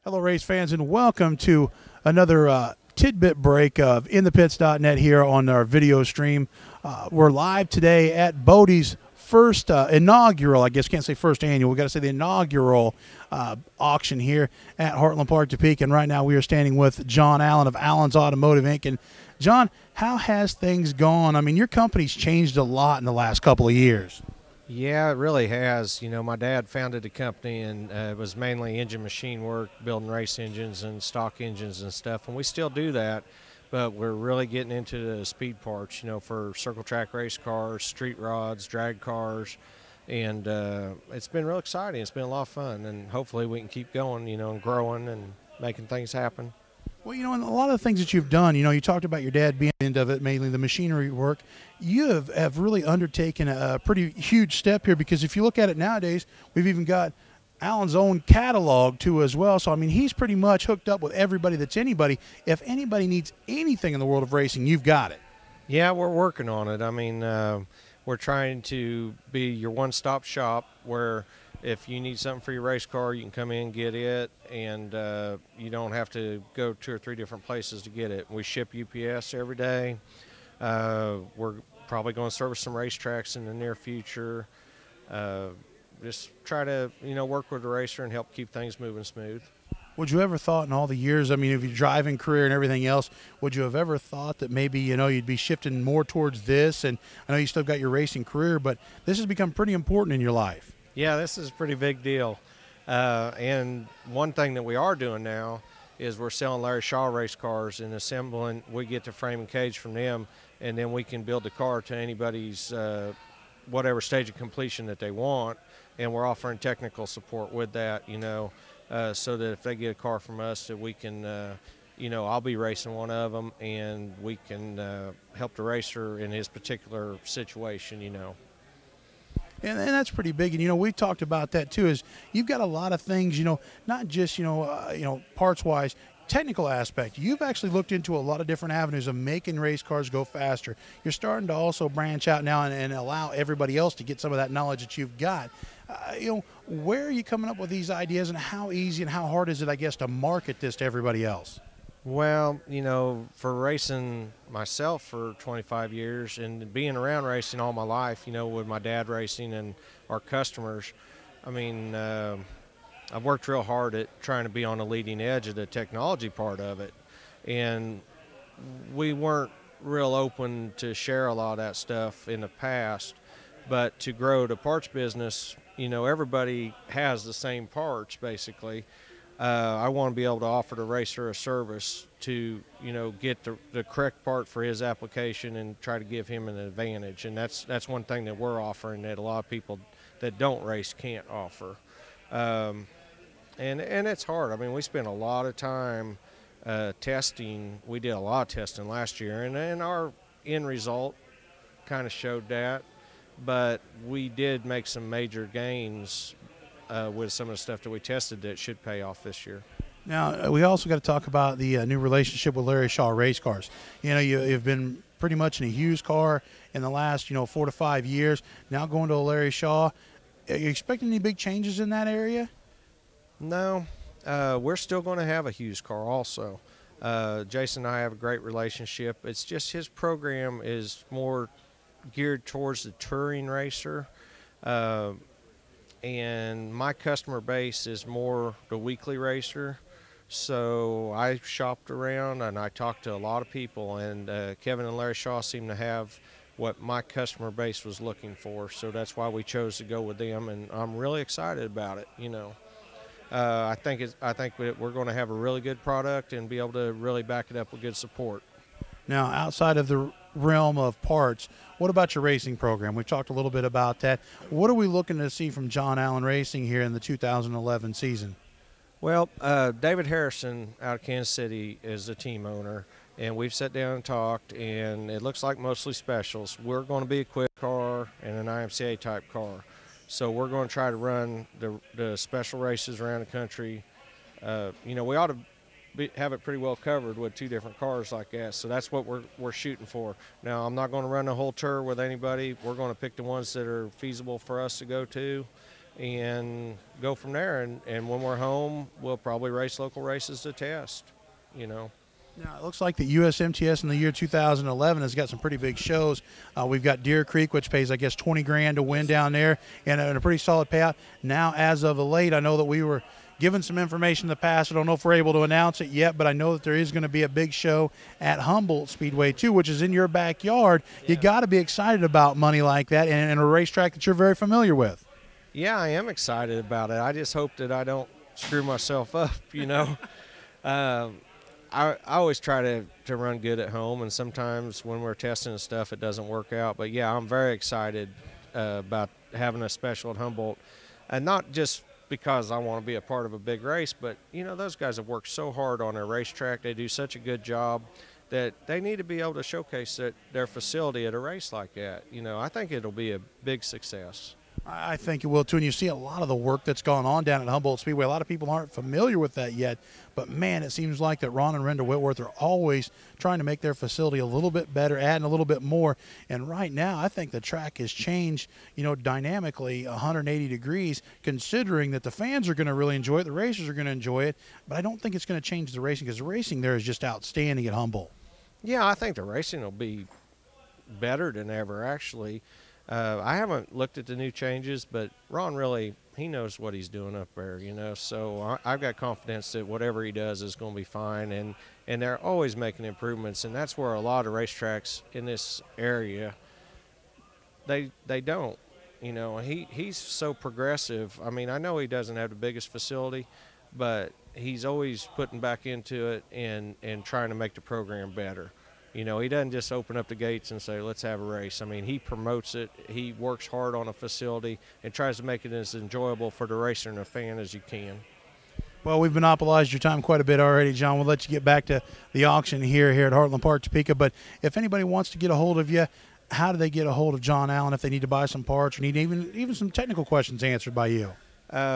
Hello, race fans, and welcome to another tidbit break of InThePits.net here on our video stream. We're live today at bodees' first inaugural, I guess can't say first annual, we got to say the inaugural auction here at Heartland Park, Topeka. And right now we are standing with John Allen of Allen's Automotive Inc. And John, how has things gone? I mean, your company's changed a lot in the last couple of years. Yeah, it really has. You know, my dad founded a company, and it was mainly engine machine work, building race engines and stock engines and stuff, and we still do that, but we're really getting into the speed parts, you know, for circle track race cars, street rods, drag cars, and it's been real exciting. It's been a lot of fun, and hopefully we can keep going, you know, and growing and making things happen. Well, you know, and a lot of the things that you've done, you know, you talked about your dad being into it, mainly the machinery work. You have really undertaken a pretty huge step here, because if you look at it nowadays, we've even got Allen's own catalog too as well. So, I mean, he's pretty much hooked up with everybody that's anybody. If anybody needs anything in the world of racing, you've got it. Yeah, we're working on it. I mean, we're trying to be your one-stop shop where if you need something for your race car, you can come in and get it, and you don't have to go 2 or 3 different places to get it. We ship UPS every day. We're probably going to service some racetracks in the near future. Just try to, you know, work with the racer and help keep things moving smooth. Would you ever thought in all the years, I mean, of your driving career and everything else, would you have ever thought that maybe, you know, you'd be shifting more towards this? And I know you still got your racing career, but this has become pretty important in your life. Yeah, this is a pretty big deal. And one thing that we are doing now is we're selling Larry Shaw race cars and assembling. We get the frame and cage from them, and then we can build the car to anybody's whatever stage of completion that they want. And we're offering technical support with that, you know, so that if they get a car from us, that we can, you know, I'll be racing one of them, and we can help the racer in his particular situation, you know. And that's pretty big. And, you know, we talked about that too, is you've got a lot of things, you know, not just, you know, parts-wise, technical aspect. You've actually looked into a lot of different avenues of making race cars go faster. You're starting to also branch out now and allow everybody else to get some of that knowledge that you've got. You know, where are you coming up with these ideas, and how easy and how hard is it, I guess, to market this to everybody else? Well, you know, for racing myself for 25 years and being around racing all my life, you know, with my dad racing and our customers, I mean, I've worked real hard at trying to be on the leading edge of the technology part of it. And we weren't real open to share a lot of that stuff in the past, but to grow the parts business, you know, everybody has the same parts basically. I want to be able to offer the racer a service to, you know, get the correct part for his application and try to give him an advantage. And that's one thing that we're offering that a lot of people that don't race can't offer. And it's hard. I mean, we spent a lot of time testing. We did a lot of testing last year, and our end result kind of showed that. But we did make some major gains with some of the stuff that we tested that should pay off this year. Now, we also got to talk about the new relationship with Larry Shaw race cars. You know, you've been pretty much in a used car in the last, you know, 4 to 5 years. Now going to a Larry Shaw. Are you expecting any big changes in that area? No. We're still going to have a used car also. Jason and I have a great relationship. It's just his program is more geared towards the touring racer. And my customer base is more the weekly racer. So I shopped around and I talked to a lot of people, and Kevin and Larry Shaw seem to have what my customer base was looking for. So that's why we chose to go with them, and I'm really excited about it, you know. I think we're going to have a really good product and be able to really back it up with good support. Now, outside of the realm of parts, what about your racing program? We've talked a little bit about that. What are we looking to see from John Allen Racing here in the 2011 season? Well, David Harrison out of Kansas City is the team owner, and we've sat down and talked, and it looks like mostly specials. We're going to be a quick car and an IMCA type car. So we're going to try to run the special races around the country. You know, we ought to have it pretty well covered with 2 different cars like that. So that's what we're shooting for. Now, I'm not going to run the whole tour with anybody. We're going to pick the ones that are feasible for us to go to, and go from there. And when we're home, we'll probably race local races to test, you know. Now, it looks like the USMTS in the year 2011 has got some pretty big shows. We've got Deer Creek, which pays, I guess, 20 grand to win down there, and a pretty solid payout. Now, as of late, I know that we were given some information in the past. I don't know if we're able to announce it yet, but I know that there is going to be a big show at Humboldt Speedway, too, which is in your backyard. Yeah. You got to be excited about money like that and a racetrack that you're very familiar with. Yeah, I am excited about it. I just hope that I don't screw myself up, you know. I always try to run good at home, and sometimes when we're testing and stuff, it doesn't work out. But, yeah, I'm very excited about having a special at Humboldt, and not just because I want to be a part of a big race, but, you know, those guys have worked so hard on their racetrack. They do such a good job that they need to be able to showcase their facility at a race like that. You know, I think it'll be a big success. I think it will, too. And you see a lot of the work that's gone on down at Humboldt Speedway. A lot of people aren't familiar with that yet. But, man, it seems like that Ron and Renda Whitworth are always trying to make their facility a little bit better, adding a little bit more. And right now, I think the track has changed, you know, dynamically 180 degrees, considering that the fans are going to really enjoy it, the racers are going to enjoy it. But I don't think it's going to change the racing, because the racing there is just outstanding at Humboldt. Yeah, I think the racing will be better than ever, actually. I haven't looked at the new changes, but Ron really, he knows what he's doing up there, you know. So I've got confidence that whatever he does is going to be fine, and they're always making improvements, and that's where a lot of racetracks in this area, they don't. You know, he's so progressive. I mean, I know he doesn't have the biggest facility, but he's always putting back into it and trying to make the program better. You know, he doesn't just open up the gates and say, let's have a race. I mean, he promotes it. He works hard on a facility and tries to make it as enjoyable for the racer and the fan as you can. Well, we've monopolized your time quite a bit already, John. We'll let you get back to the auction here at Heartland Park, Topeka. But if anybody wants to get a hold of you, how do they get a hold of John Allen if they need to buy some parts or need even some technical questions answered by you?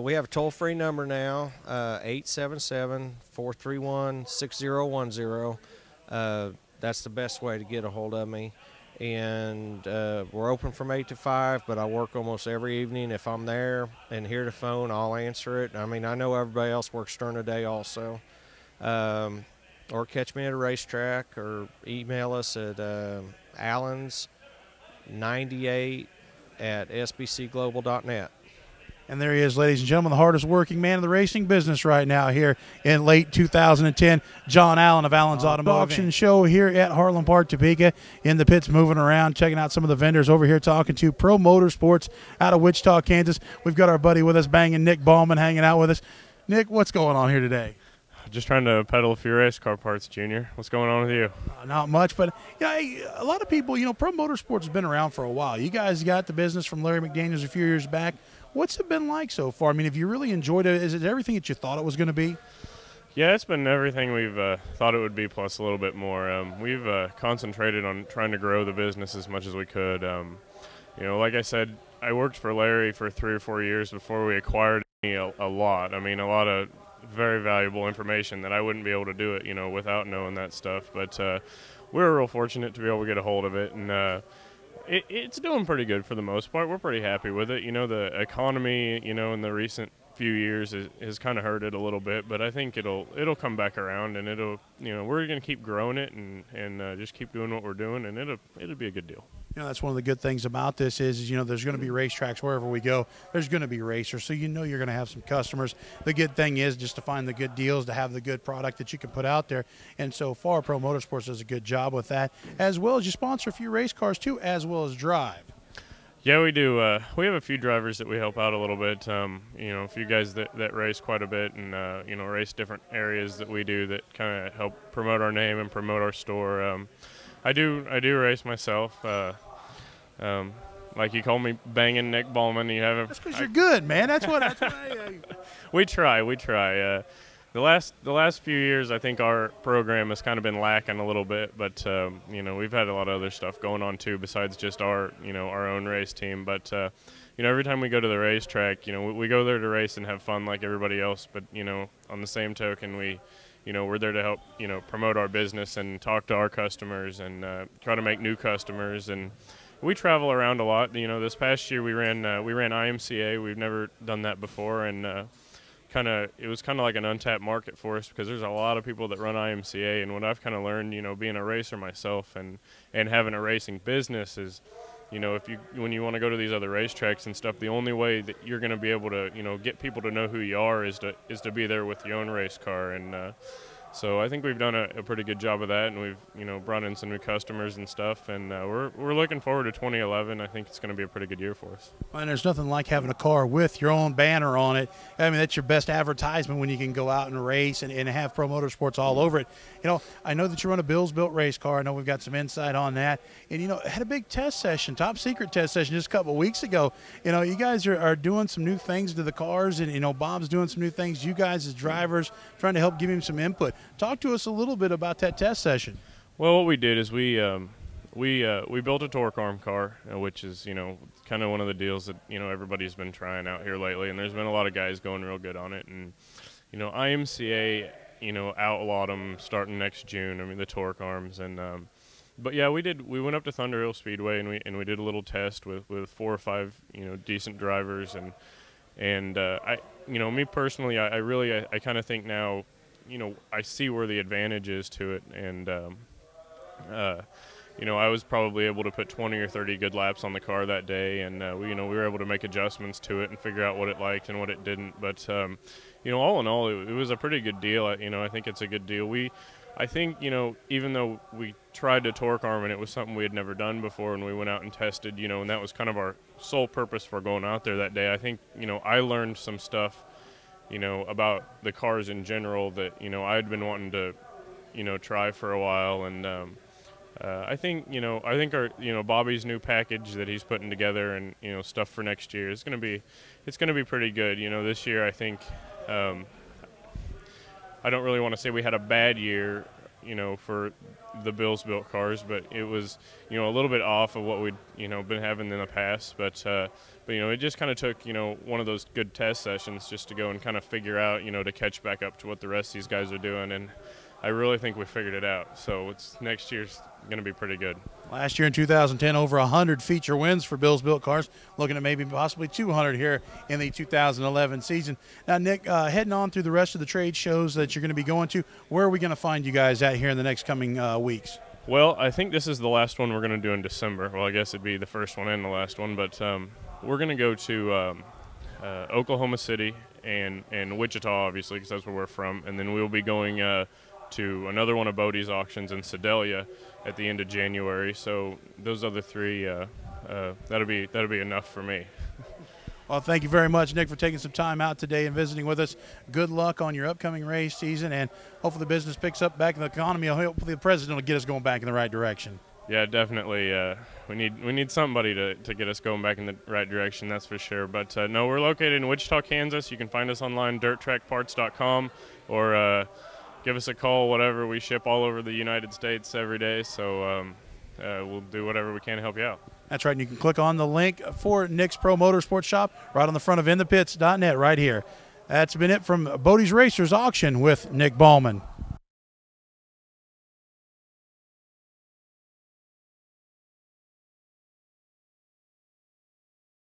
We have a toll-free number now, 877-431-6010. That's the best way to get a hold of me. And we're open from 8 to 5, but I work almost every evening. If I'm there and hear the phone, I'll answer it. I mean, I know everybody else works during the day also. Or catch me at a racetrack, or email us at allens98@sbcglobal.net. And there he is, ladies and gentlemen, the hardest working man in the racing business right now here in late 2010, John Allen of Allen's Automotive Auction Show here at Heartland Park, Topeka. In the pits, moving around, checking out some of the vendors over here, talking to Pro Motorsports out of Wichita, Kansas. We've got our buddy with us, banging Nick Ballman, hanging out with us. Nick, what's going on here today? Just trying to peddle a few race car parts, Junior. What's going on with you? Not much, but you know, a lot of people, you know, Pro Motorsports has been around for a while. You guys got the business from Larry McDaniels a few years back. What's it been like so far? I mean, have you really enjoyed it? Is it everything that you thought it was going to be? Yeah, it's been everything we've thought it would be, plus a little bit more. We've concentrated on trying to grow the business as much as we could. You know, like I said, I worked for Larry for 3 or 4 years before we acquired a lot. I mean, a lot of very valuable information that I wouldn't be able to do it, you know, without knowing that stuff. But we were real fortunate to be able to get a hold of it, and it's doing pretty good for the most part. We're pretty happy with it. You know, the economy, you know, in the recent few years has kind of hurt it a little bit, but I think it'll come back around, and it'll, you know, we're going to keep growing it and just keep doing what we're doing, and it'll be a good deal. You know, that's one of the good things about this is, you know, there's going to be racetracks wherever we go. There's going to be racers, so you know you're going to have some customers. The good thing is just to find the good deals, to have the good product that you can put out there. And so far, Pro Motorsports does a good job with that, as well as you sponsor a few race cars too, as well as drive. Yeah, we do. We have a few drivers that we help out a little bit. You know, a few guys that race quite a bit and, you know, race different areas that we do that kind of help promote our name and promote our store. I do race myself. Like you call me banging Nick Ballman. You haven't. That's because you're good, man. That's what We try. The last few years, I think our program has kind of been lacking a little bit, but you know, we've had a lot of other stuff going on too besides just our own race team. But you know, every time we go to the racetrack, you know, we go there to race and have fun like everybody else. But you know, on the same token, we're there to help, you know, promote our business and talk to our customers and try to make new customers and we travel around a lot. You know, this past year we ran IMCA. We've never done that before, and it was kind of like an untapped market for us because there's a lot of people that run IMCA. And what I've kind of learned, you know, being a racer myself and having a racing business is, you know, when you want to go to these other racetracks and stuff, the only way that you're going to be able to, you know, get people to know who you are is to be there with your own race car. And so I think we've done a pretty good job of that, and we've, you know, brought in some new customers and stuff, and we're looking forward to 2011. I think it's going to be a pretty good year for us. And there's nothing like having a car with your own banner on it. I mean, that's your best advertisement when you can go out and race and have Pro Motorsports all over it. You know, I know that you run a Bills Built race car. I know we've got some insight on that. And, you know, had a big test session, top secret test session just a couple of weeks ago. You know, you guys are doing some new things to the cars, and, you know, Bob's doing some new things. You guys as drivers trying to help give him some input. Talk to us a little bit about that test session. Well, what we did is we built a torque arm car, which is, you know, kind of one of the deals that, you know, everybody's been trying out here lately, and there's been a lot of guys going real good on it. And, you know, IMCA, you know, outlawed them starting next June. I mean, the torque arms, and but yeah, we went up to Thunder Hill Speedway and we did a little test with 4 or 5, you know, decent drivers, and I, you know, me personally, I really kind of think now, you know, I see where the advantage is to it, and you know, I was probably able to put 20 or 30 good laps on the car that day, and we were able to make adjustments to it and figure out what it liked and what it didn't. But you know, all in all, it was a pretty good deal. You know, I think it's a good deal. I think, you know, even though we tried to torque arm and it was something we had never done before, and we went out and tested, you know, and that was kind of our sole purpose for going out there that day. I think, you know, I learned some stuff, you know, about the cars in general that, you know, I had been wanting to, you know, try for a while. And I think our, you know, Bobby's new package that he's putting together and, you know, stuff for next year is going to be pretty good. You know, this year I think I don't really want to say we had a bad year, you know, for the Bills Built cars, but it was, you know, a little bit off of what we'd, you know, been having in the past. But you know, it just kind of took, you know, one of those good test sessions just to go and kind of figure out, you know, to catch back up to what the rest of these guys are doing. And I really think we figured it out. So next year's going to be pretty good. Last year in 2010, over 100 feature wins for Bills Built cars. Looking at maybe possibly 200 here in the 2011 season. Now, Nick, heading on through the rest of the trade shows that you're going to be going to, where are we going to find you guys at here in the next coming weeks? Well, I think this is the last one we're going to do in December. Well, I guess it'd be the first one and the last one, but we're going to go to Oklahoma City and Wichita, obviously, because that's where we're from, and then we'll be going to another one of bodees auctions in Sedalia at the end of January. So those other three, that'll be enough for me. Well, thank you very much, Nick, for taking some time out today and visiting with us. Good luck on your upcoming race season, and hopefully the business picks up back in the economy. Hopefully the president will get us going back in the right direction. Yeah, definitely. We need somebody to get us going back in the right direction, that's for sure. But no, we're located in Wichita, Kansas. You can find us online, dirttrackparts.com, or give us a call, whatever. We ship all over the United States every day, so we'll do whatever we can to help you out. That's right, and you can click on the link for Nick's Pro Motorsports Shop right on the front of inthepits.net right here. That's been it from Bodees Racers Auction with Nick Ballman.